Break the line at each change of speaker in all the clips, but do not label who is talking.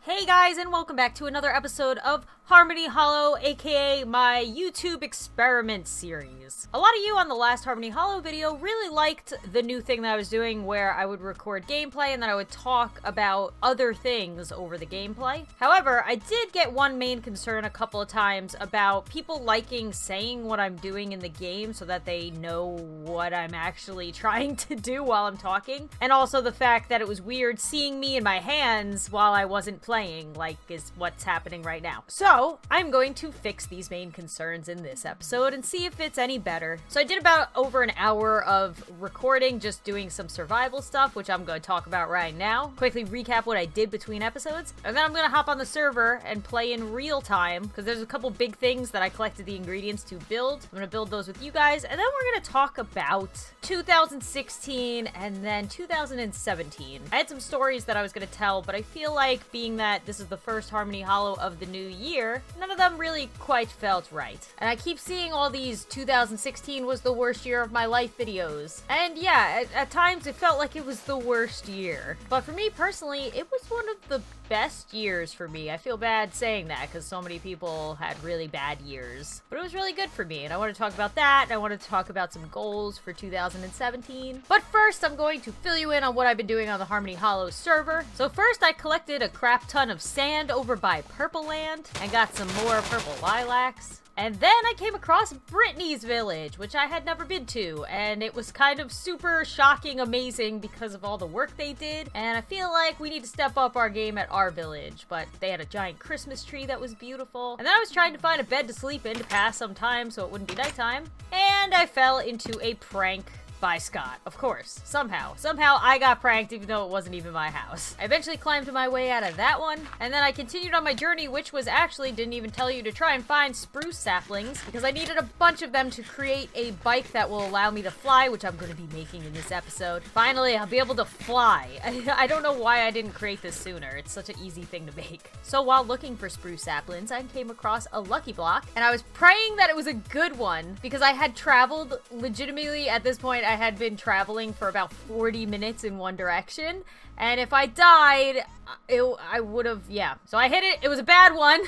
Hey guys, and welcome back to another episode of Harmony Hollow, aka my YouTube experiment series. A lot of you on the last Harmony Hollow video really liked the new thing that I was doing where I would record gameplay and then I would talk about other things over the gameplay. However, I did get one main concern a couple of times about people liking saying what I'm doing in the game so that they know what I'm actually trying to do while I'm talking. And also the fact that it was weird seeing me in my hands while I wasn't playing, like is what's happening right now. So I'm going to fix these main concerns in this episode and see if it's any better. So I did about over an hour of recording, just doing some survival stuff, which I'm going to talk about right now. Quickly recap what I did between episodes, and then I'm going to hop on the server and play in real time, because there's a couple big things that I collected the ingredients to build. I'm going to build those with you guys, and then we're going to talk about 2016 and then 2017. I had some stories that I was going to tell, but I feel like being that this is the first Harmony Hollow of the new year, none of them really quite felt right. And I keep seeing all these 2016 was the worst year of my life videos. And yeah, at times it felt like it was the worst year. But for me personally, it was one of the best years for me. I feel bad saying that because so many people had really bad years. But it was really good for me, and I want to talk about that, and I want to talk about some goals for 2017. But first, I'm going to fill you in on what I've been doing on the Harmony Hollow server. So first, I collected a crap ton of sand over by Purple Land, and got some more purple lilacs. And then I came across Brittany's village, which I had never been to, and it was kind of super shocking, amazing because of all the work they did, and I feel like we need to step up our game at our village, but they had a giant Christmas tree that was beautiful, and then I was trying to find a bed to sleep in to pass some time so it wouldn't be nighttime, and I fell into a prank by Scott, of course. Somehow I got pranked even though it wasn't even my house. I eventually climbed my way out of that one, and then I continued on my journey, which was actually, didn't even tell you, to try and find spruce saplings, because I needed a bunch of them to create a bike that will allow me to fly, which I'm going to be making in this episode. Finally, I'll be able to fly. I don't know why I didn't create this sooner. It's such an easy thing to make. So while looking for spruce saplings, I came across a lucky block, and I was praying that it was a good one, because I had traveled legitimately at this point. I had been traveling for about 40 minutes in one direction, and if I died, I would have, yeah. So I hit it, it was a bad one.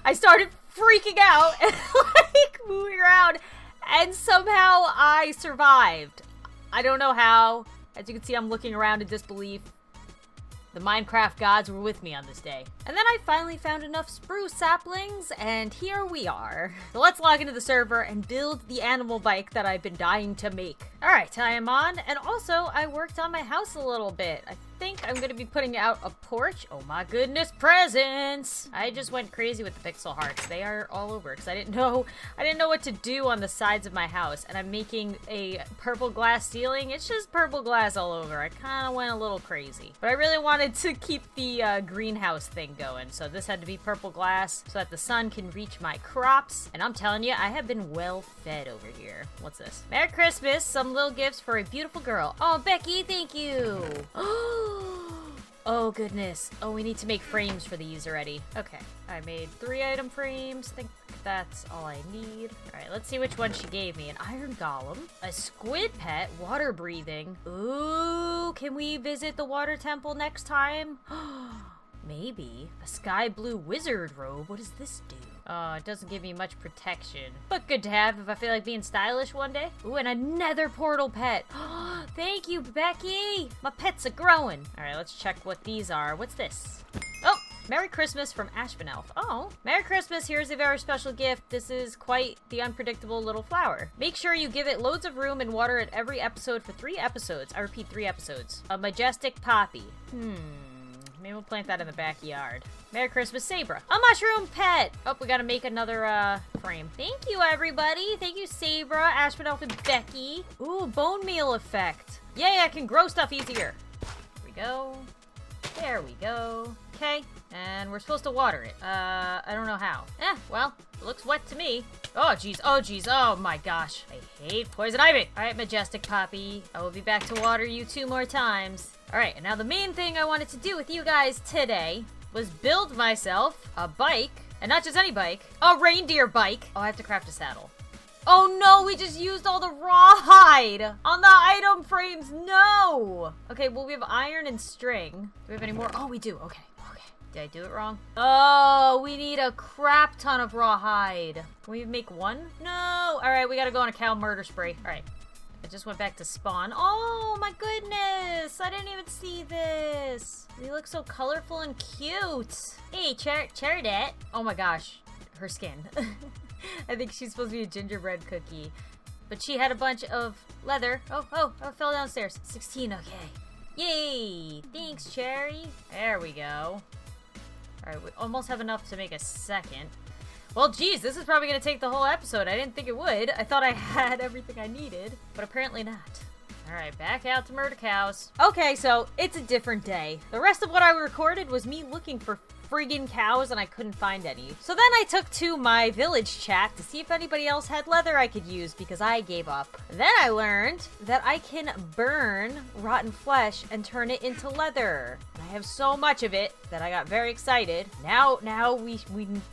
I started freaking out and like moving around, and somehow I survived. I don't know how. As you can see, I'm looking around in disbelief. The Minecraft gods were with me on this day. And then I finally found enough spruce saplings, and here we are. So let's log into the server and build the animal bike that I've been dying to make. Alright, I am on, and also I worked on my house a little bit. I think I'm gonna be putting out a porch. Oh my goodness, presents! I just went crazy with the pixel hearts. They are all over because I didn't know what to do on the sides of my house, and I'm making a purple glass ceiling. It's just purple glass all over. I kind of went a little crazy, but I really wanted to keep the greenhouse thing going, so this had to be purple glass so that the sun can reach my crops. And I'm telling you, I have been well fed over here. What's this? Merry Christmas! Some little gifts for a beautiful girl. Oh, Becky, thank you! Oh goodness. Oh, we need to make frames for these already. Okay, I made 3 item frames. I think that's all I need. Alright, let's see which one she gave me. An iron golem, a squid pet, water breathing. Ooh, can we visit the water temple next time? Maybe. A sky blue wizard robe. What does this do? Oh, it doesn't give me much protection, but good to have if I feel like being stylish one day. Ooh, and a nether portal pet. Thank you, Becky! My pets are growing. Alright, let's check what these are. What's this? Oh! Merry Christmas from Ashpanelf. Oh, Merry Christmas, here's a very special gift. This is quite the unpredictable little flower. Make sure you give it loads of room and water it every episode for 3 episodes. I repeat, 3 episodes. A majestic poppy. Maybe we'll plant that in the backyard. Merry Christmas, Sabra. A mushroom pet! Oh, we gotta make another, frame. Thank you, everybody. Thank you, Sabra, Ashpanelf, and Becky. Ooh, bone meal effect. Yay, I can grow stuff easier. Here we go. There we go. Okay, and we're supposed to water it. I don't know how. Well, it looks wet to me. Oh, jeez. Oh, jeez. Oh, my gosh. I hate poison ivy. All right, Majestic Poppy. I will be back to water you 2 more times. All right, and now the main thing I wanted to do with you guys today was build myself a bike, and not just any bike, a reindeer bike. Oh, I have to craft a saddle. Oh no, we just used all the rawhide on the item frames. No. Okay, well, we have iron and string. Do we have any more? Oh, we do. Okay. Did I do it wrong? Oh, we need a crap ton of rawhide. Can we make one? No. All right, we gotta go on a cow murder spree. All right. I just went back to spawn. Oh my goodness. I didn't even see this. They look so colorful and cute. Hey, Charidette. Oh my gosh. Her skin. I think she's supposed to be a gingerbread cookie. But she had a bunch of leather. Oh, I fell downstairs. 16, okay. Yay! Thanks, Cherry. There we go. Alright, we almost have enough to make a second. Well, geez, this is probably going to take the whole episode. I didn't think it would. I thought I had everything I needed, but apparently not. Alright, back out to murder cows. Okay, so it's a different day. The rest of what I recorded was me looking for friggin' cows and I couldn't find any. So then I took to my village chat to see if anybody else had leather I could use because I gave up. Then I learned that I can burn rotten flesh and turn it into leather. And I have so much of it that I got very excited. Now we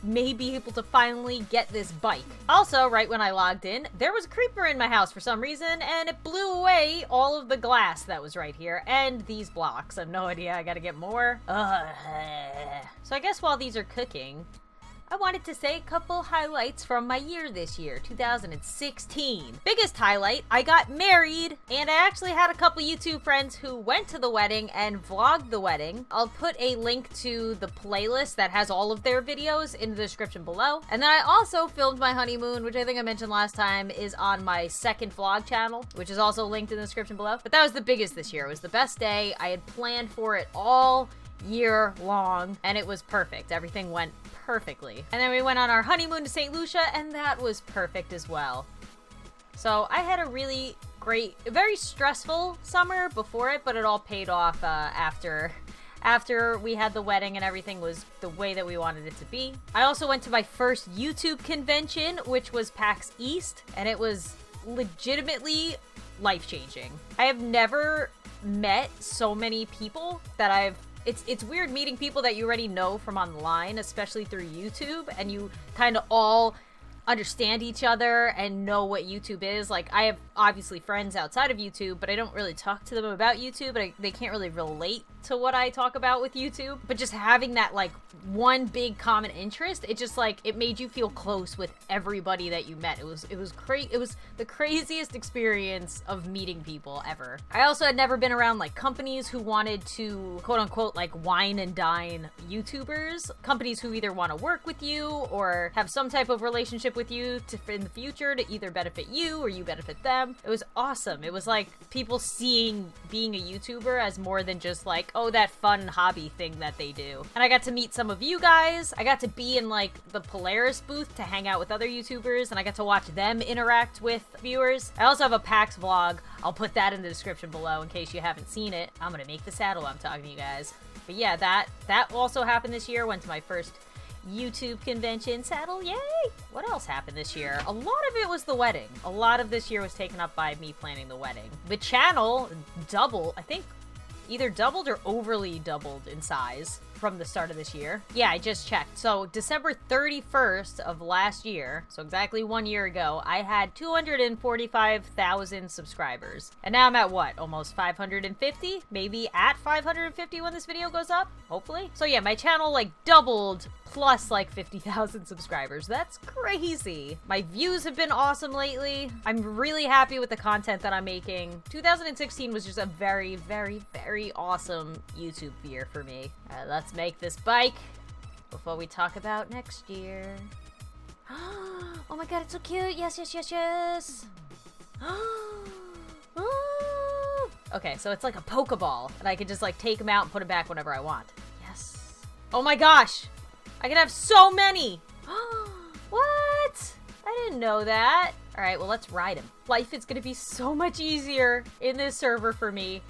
may be able to finally get this bike. Also, right when I logged in, there was a creeper in my house for some reason and it blew away all of the glass that was right here and these blocks. I have no idea. I gotta get more. So I guess while these are cooking, I wanted to say a couple highlights from my year this year, 2016. Biggest highlight, I got married, and I actually had a couple YouTube friends who went to the wedding and vlogged the wedding. I'll put a link to the playlist that has all of their videos in the description below. And then I also filmed my honeymoon, which I think I mentioned last time is on my second vlog channel, which is also linked in the description below. But that was the biggest this year. It was the best day. I had planned for it all year long, and it was perfect. Everything went perfectly. And then we went on our honeymoon to St. Lucia, and that was perfect as well. So I had a really great, very stressful summer before it, but it all paid off after we had the wedding and everything was the way that we wanted it to be. I also went to my first YouTube convention, which was PAX East, and it was legitimately life-changing. I have never met so many people that it's weird meeting people that you already know from online, especially through YouTube, and you kind of all understand each other and know what YouTube is. Like, I have obviously friends outside of YouTube, but I don't really talk to them about YouTube, but they can't really relate to what I talk about with YouTube. But just having that, like, one big common interest, it just, like, it made you feel close with everybody that you met. It was the craziest experience of meeting people ever. I also had never been around, like, companies who wanted to, quote-unquote, like, wine and dine YouTubers. Companies who either want to work with you or have some type of relationship with you in the future to either benefit you or you benefit them. It was awesome. It was like people seeing being a YouTuber as more than just like, oh, that fun hobby thing that they do. And I got to meet some of you guys. I got to be in like the Polaris booth to hang out with other YouTubers, and I got to watch them interact with viewers. I also have a PAX vlog. I'll put that in the description below in case you haven't seen it. I'm gonna make the saddle I'm talking to you guys. But yeah, that also happened this year. Went to my first YouTube convention saddle, yay! What else happened this year? A lot of it was the wedding. A lot of this year was taken up by me planning the wedding. The channel doubled, I think either doubled or overly doubled in size from the start of this year. Yeah, I just checked. So December 31st of last year, so exactly 1 year ago, I had 245,000 subscribers. And now I'm at what? Almost 550? Maybe at 550 when this video goes up? Hopefully. So yeah, my channel like doubled plus like 50,000 subscribers. That's crazy. My views have been awesome lately. I'm really happy with the content that I'm making. 2016 was just a very, very, very awesome YouTube year for me. Let's make this bike before we talk about next year. Oh my god, it's so cute. Yes, yes, yes, yes. Okay, so it's like a Pokeball, and I can just like take them out and put them back whenever I want. Yes. Oh my gosh. I can have so many. What? I didn't know that. All right, well, let's ride him. Life is going to be so much easier in this server for me.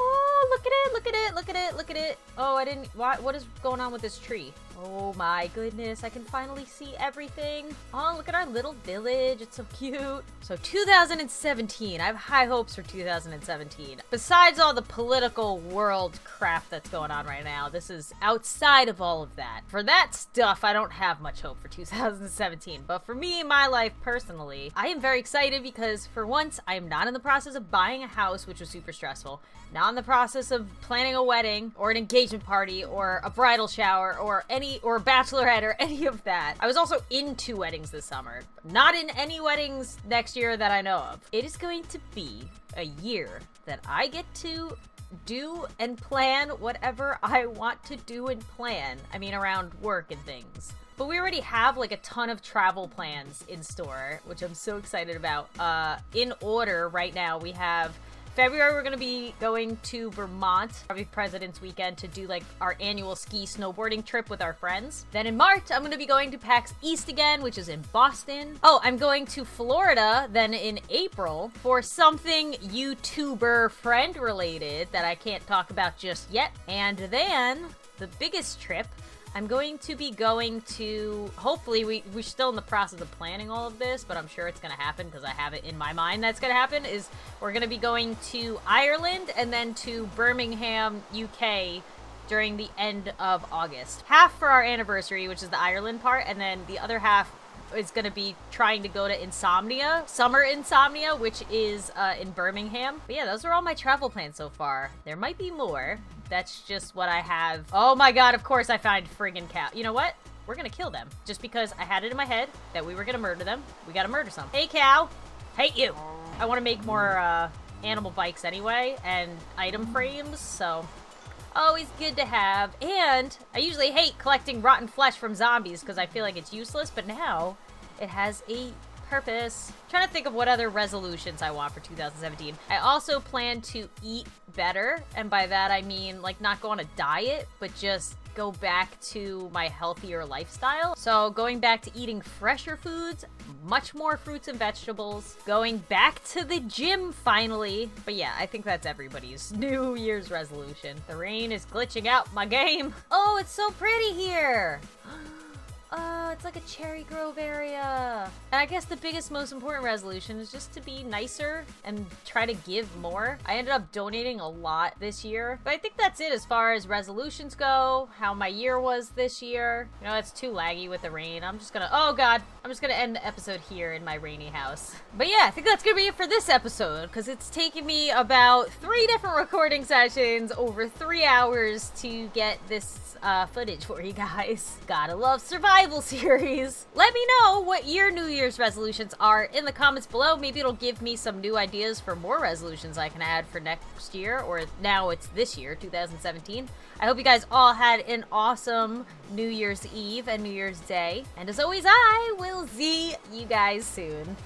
Oh, look at it, look at it, look at it, look at it. Oh, I didn't, what is going on with this tree? Oh my goodness, I can finally see everything. Oh, look at our little village, it's so cute. So 2017, I have high hopes for 2017. Besides all the political world crap that's going on right now, this is outside of all of that. For that stuff, I don't have much hope for 2017. But for me, my life personally, I am very excited because for once, I am not in the process of buying a house, which was super stressful. Not in the process process of planning a wedding or an engagement party or a bridal shower or a bachelorette or any of that. I was also in 2 weddings this summer. Not in any weddings next year that I know of. It is going to be a year that I get to do and plan whatever I want to do and plan. I mean, around work and things. But we already have like a ton of travel plans in store, which I'm so excited about. In order right now, we have February, we're gonna be going to Vermont, probably President's Weekend, to do like our annual ski snowboarding trip with our friends. Then in March, I'm gonna be going to PAX East again, which is in Boston. Oh, I'm going to Florida then in April for something YouTuber friend related that I can't talk about just yet. And then the biggest trip, I'm going to be going to, hopefully, we're still in the process of planning all of this, but I'm sure it's going to happen because I have it in my mind that's going to happen, is we're going to be going to Ireland and then to Birmingham, UK during the end of August. Half for our anniversary, which is the Ireland part, and then the other half is going to be trying to go to Insomnia, Summer Insomnia, which is in Birmingham. But yeah, those are all my travel plans so far. There might be more. That's just what I have. Oh my god, of course I find friggin' cow. You know what? We're gonna kill them. Just because I had it in my head that we were gonna murder them. We gotta murder some. Hey, cow. Hate you. I want to make more animal bikes anyway, and item frames, so always good to have. And I usually hate collecting rotten flesh from zombies because I feel like it's useless, but now it has a purpose. I'm trying to think of what other resolutions I want for 2017. I also plan to eat better, and by that I mean like not go on a diet, but just go back to my healthier lifestyle. So going back to eating fresher foods, much more fruits and vegetables, going back to the gym finally. But yeah, I think that's everybody's New Year's resolution. The rain is glitching out my game. Oh, it's so pretty here. Oh, it's like a cherry grove area. And I guess the biggest, most important resolution is just to be nicer and try to give more. I ended up donating a lot this year, but I think that's it as far as resolutions go, how my year was this year. You know, it's too laggy with the rain. I'm just gonna, oh god, I'm just gonna end the episode here in my rainy house. But yeah, I think that's gonna be it for this episode, because it's taken me about 3 different recording sessions over 3 hours to get this footage for you guys. Gotta love survival series. Let me know what your New Year's resolutions are in the comments below. Maybe it'll give me some new ideas for more resolutions I can add for next year, or now it's this year, 2017. I hope you guys all had an awesome New Year's Eve and New Year's Day. And as always, I will see you guys soon.